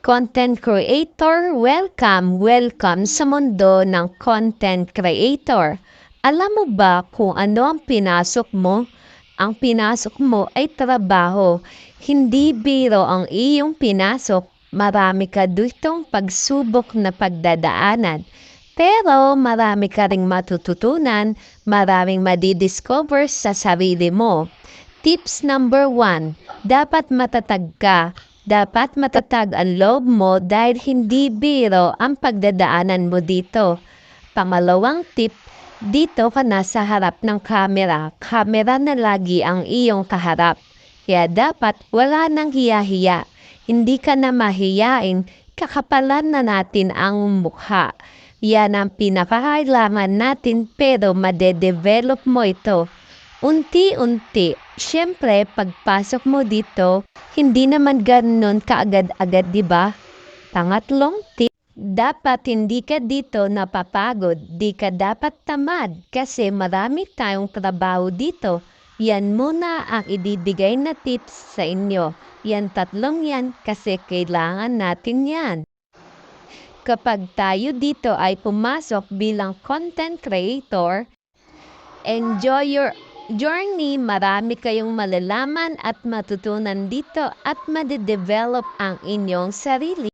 Content creator, welcome sa mundo ng content creator. Alam mo ba kung ano ang pinasok mo? Ang pinasok mo ay trabaho. Hindi biro ang iyong pinasok. Marami ka ditong pagsubok na pagdadaanan. Pero marami ka ring matututunan, maraming madidiscover sa sarili mo. Tips number 1, dapat matatag ka. Dapat matatag ang loob mo dahil hindi biro ang pagdadaanan mo dito. Pangalawang tip, dito ka na sa harap ng camera. Camera na lagi ang iyong kaharap. Kaya dapat wala nang hiya-hiya. Hindi ka na mahiyain, kakapalan na natin ang mukha. Yan ang pinakakailangan natin pero madedevelop mo ito. Unti-unti. Siyempre, pagpasok mo dito, hindi naman gano'n kaagad-agad, di ba? Pangatlong tip, dapat hindi ka dito napapagod. Di ka dapat tamad kasi marami tayong trabaho dito. Yan muna ang ibibigay na tips sa inyo. Yan tatlong yan kasi kailangan natin yan. Kapag tayo dito ay pumasok bilang content creator, enjoy your journey. Marami kayong malalaman at matutunan dito at madedevelop ang inyong sarili.